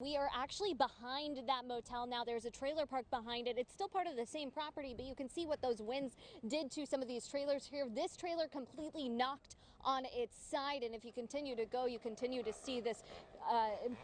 We are actually behind that motel now. There's a trailer park behind it. It's still part of the same property, but you can see what those winds did to some of these trailers here. This trailer completely knocked on its side, and if you continue to go, you continue to see this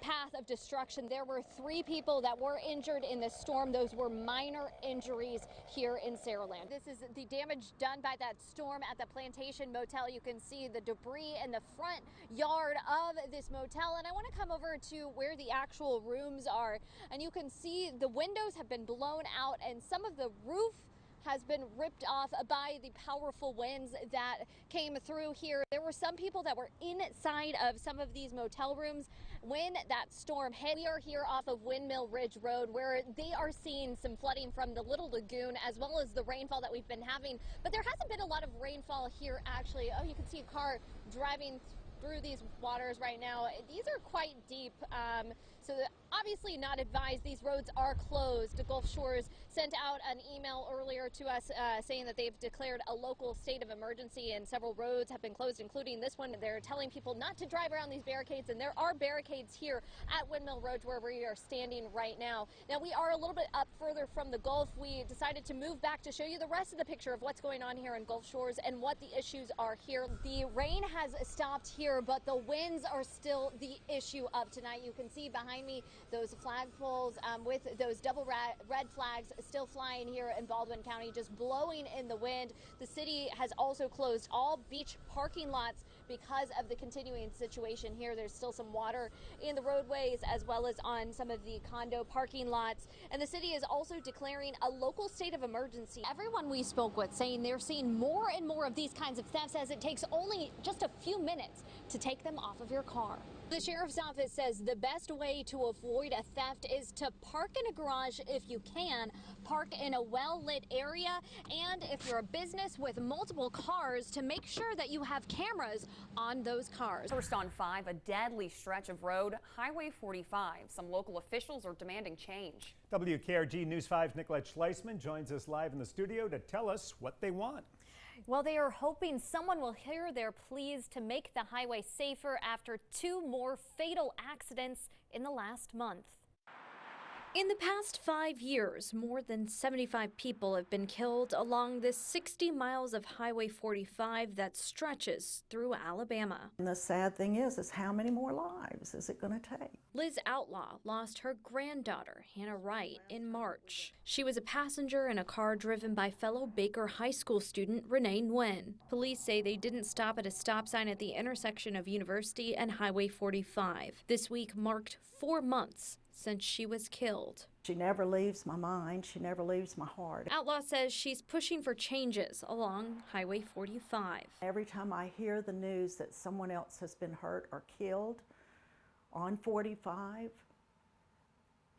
path of destruction. There were 3 people that were injured in this storm. Those were minor injuries here in Saraland. This is the damage done by that storm at the Plantation Motel. You can see the debris in the front yard of this motel, and I want to come over to where the actual rooms are, and you can see the windows have been blown out and some of the roof has been ripped off by the powerful winds that came through here. There were some people that were inside of some of these motel rooms when that storm hit. We are here off of Windmill Ridge Road, where they are seeing some flooding from the Little Lagoon as well as the rainfall that we've been having, but there hasn't been a lot of rainfall here actually. Oh, you can see a car driving through these waters right now. These are quite deep, so obviously not advised. These roads are closed. The Gulf Shores sent out an email earlier to us saying that they've declared a local state of emergency and several roads have been closed, including this one. They're telling people not to drive around these barricades, and there are barricades here at Windmill Road where we are standing right now. Now, we are a little bit up further from the Gulf. We decided to move back to show you the rest of the picture of what's going on here in Gulf Shores and what the issues are here. The rain has stopped here, but the winds are still the issue of tonight. You can see behind me those flagpoles with those double red flags still flying here in Baldwin County, just blowing in the wind. The city has also closed all beach parking lots because of the continuing situation here. There's still some water in the roadways as well as on some of the condo parking lots. And the city is also declaring a local state of emergency. Everyone we spoke with saying they're seeing more and more of these kinds of thefts, as it takes only just a few minutes to take them off of your car. The sheriff's office says the best way to avoid a theft is to park in a garage if you can, park in a well-lit area, and if you're a business with multiple cars, to make sure that you have cameras on those cars. First on 5, a deadly stretch of road, Highway 45. Some local officials are demanding change. WKRG News 5's Nicolette Schleisman joins us live in the studio to tell us what they want. Well, they are hoping someone will hear their pleas to make the highway safer after 2 more fatal accidents in the last month. In the past 5 years, more than 75 people have been killed along this 60 miles of Highway 45 that stretches through Alabama. And the sad thing is how many more lives is it going to take? Liz Outlaw lost her granddaughter, Hannah Wright, in March. She was a passenger in a car driven by fellow Baker High School student Renee Nguyen. Police say they didn't stop at a stop sign at the intersection of University and Highway 45. This week marked 4 months since she was killed. She never leaves my mind. She never leaves my heart. Outlaw says she's pushing for changes along Highway 45. Every time I hear the news that someone else has been hurt or killed on 45,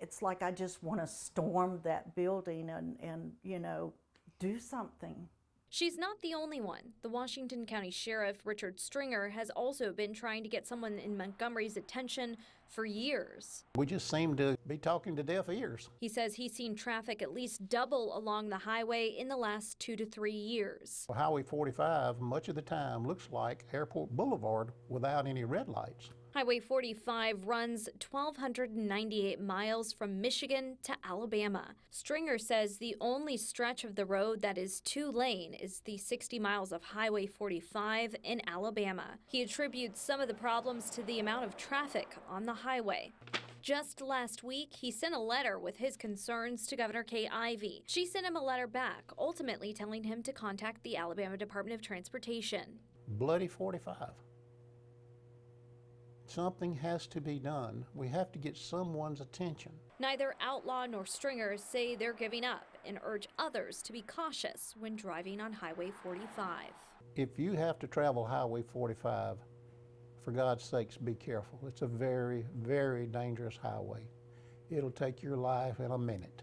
it's like I just want to storm that building and you know, do something. She's not the only one. The Washington County Sheriff, Richard Stringer, has also been trying to get someone in Montgomery's attention for years. We just seem to be talking to deaf ears. He says he's seen traffic at least double along the highway in the last 2 to 3 years. Highway 45 much of the time looks like Airport Boulevard without any red lights. Highway 45 runs 1,298 miles from Michigan to Alabama. Stringer says the only stretch of the road that is 2-lane is the 60 miles of Highway 45 in Alabama. He attributes some of the problems to the amount of traffic on the highway. Just last week, he sent a letter with his concerns to Governor Kay Ivey. She sent him a letter back, ultimately telling him to contact the Alabama Department of Transportation. Bloody 45. Something has to be done. We have to get someone's attention. Neither Outlaw nor Stringer say they're giving up and urge others to be cautious when driving on Highway 45. If you have to travel Highway 45, for God's sakes, be careful. It's a very, very dangerous highway. It'll take your life in a minute.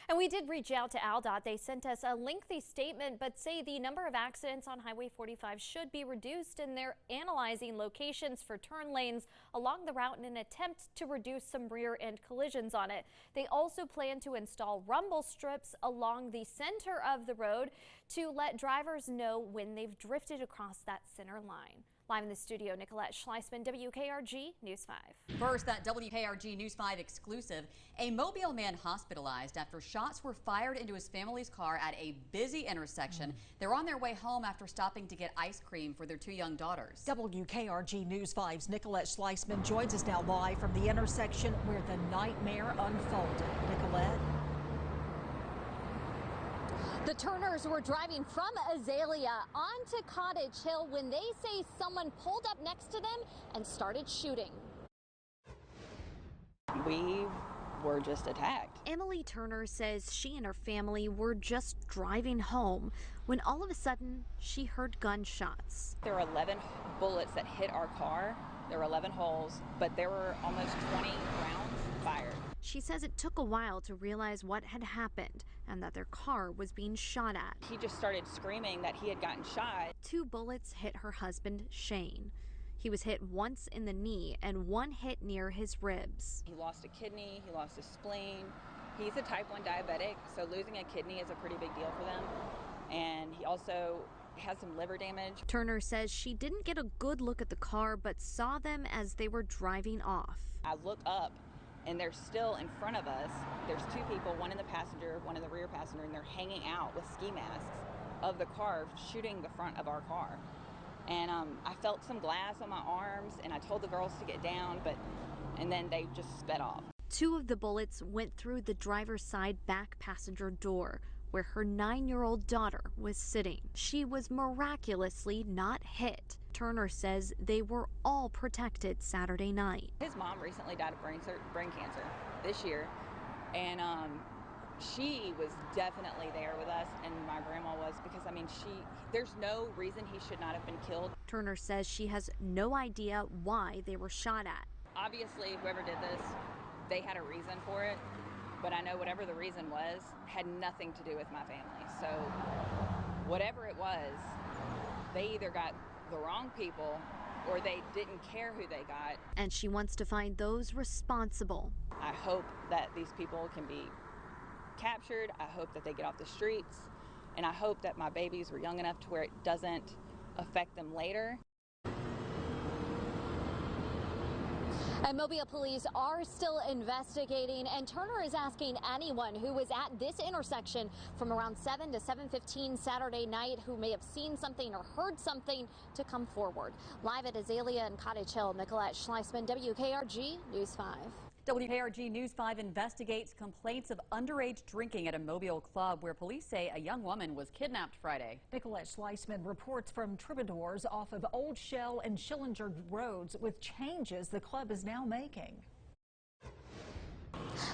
And we did reach out to AlDOT. They sent us a lengthy statement, but say the number of accidents on Highway 45 should be reduced, and they're analyzing locations for turn lanes along the route in an attempt to reduce some rear-end collisions on it. They also plan to install rumble strips along the center of the road to let drivers know when they've drifted across that center line. Live in the studio, Nicolette Schleisman, WKRG News 5. First, that WKRG News 5 exclusive. A Mobile man hospitalized after shots were fired into his family's car at a busy intersection. They were on their way home after stopping to get ice cream for their two young daughters. WKRG News 5's Nicolette Schleisman joins us now live from the intersection where the nightmare unfolded. Nicolette? The Turners were driving from Azalea onto Cottage Hill when they say someone pulled up next to them and started shooting. We were just attacked. Emily Turner says she and her family were just driving home when all of a sudden she heard gunshots. There were 11 bullets that hit our car. There were 11 holes, but there were almost 20 rounds fired. She says it took a while to realize what had happened and that their car was being shot at. He just started screaming that he had gotten shot. 2 bullets hit her husband, Shane. He was hit once in the knee and 1 hit near his ribs. He lost a kidney, he lost a spleen. He's a type 1 diabetic, so losing a kidney is a pretty big deal for them. And he also has some liver damage. Turner says she didn't get a good look at the car, but saw them as they were driving off. I look up and they're still in front of us. There's 2 people, one in the passenger, one in the rear passenger, and they're hanging out with ski masks of the car, shooting the front of our car. And I felt some glass on my arms, and I told the girls to get down, and then they just sped off. 2 of the bullets went through the driver's side back passenger door, where her 9-year-old daughter was sitting. She was miraculously not hit. Turner says they were all protected Saturday night. His mom recently died of brain cancer this year, and she was definitely there with us, and my grandma was, because I mean, there's no reason he should not have been killed. Turner says she has no idea why they were shot at. Obviously, whoever did this, they had a reason for it, but I know whatever the reason was had nothing to do with my family. So whatever it was, they either got the wrong people or they didn't care who they got. And she wants to find those responsible. I hope that these people can be captured. I hope that they get off the streets, and I hope that my babies were young enough to where it doesn't affect them later. And Mobile police are still investigating, and Turner is asking anyone who was at this intersection from around 7 to 7:15 Saturday night who may have seen something or heard something to come forward. Live at Azalea and Cottage Hill, Nicolette Schleisman, WKRG News 5. WKRG News 5 investigates complaints of underage drinking at a Mobile club where police say a young woman was kidnapped Friday. Nicolette Schleisman reports from Troubadours off of Old Shell and Schillinger roads with changes the club is now making.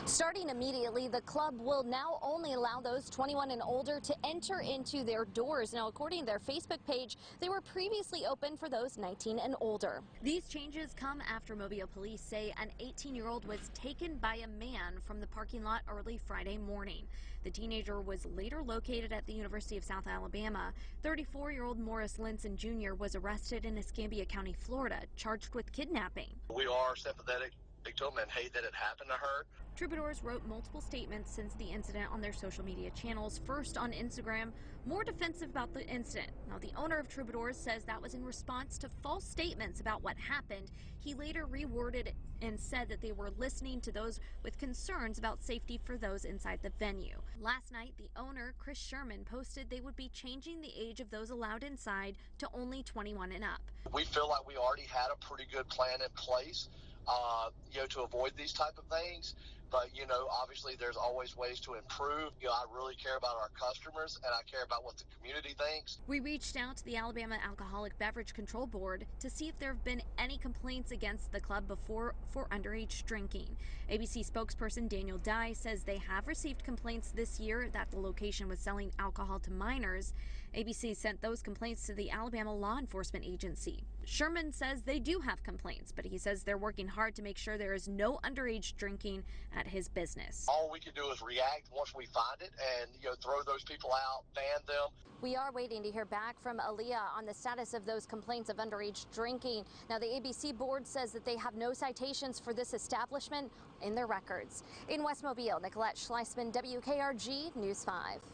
Starting immediately, the club will now only allow those 21 and older to enter into their doors. Now, according to their Facebook page, they were previously open for those 19 and older. These changes come after Mobile police say an 18-year-old was taken by a man from the parking lot early Friday morning. The teenager was later located at the University of South Alabama. 34-year-old Morris Linson Jr. was arrested in Escambia County, Florida, charged with kidnapping. We are sympathetic to him and hate that it happened to her. Troubadours wrote multiple statements since the incident on their social media channels. First on Instagram, more defensive about the incident. Now, the owner of Troubadours says that was in response to false statements about what happened. He later reworded and said that they were listening to those with concerns about safety for those inside the venue. Last night, the owner, Chris Sherman, posted they would be changing the age of those allowed inside to only 21 and up. We feel like we already had a pretty good plan in place, to avoid these type of things. But, obviously there's always ways to improve. I really care about our customers, and I care about what the community thinks. We reached out to the Alabama Alcoholic Beverage Control Board to see if there have been any complaints against the club before for underage drinking. ABC spokesperson Daniel Dye says they have received complaints this year that the location was selling alcohol to minors. ABC sent those complaints to the Alabama Law Enforcement Agency. Sherman says they do have complaints, but he says they're working hard to make sure there is no underage drinking at his business. All we can do is react once we find it and, throw those people out, ban them. We are waiting to hear back from Aaliyah on the status of those complaints of underage drinking. Now, the ABC board says that they have no citations for this establishment in their records. In West Mobile, Nicolette Schleisman, WKRG News 5.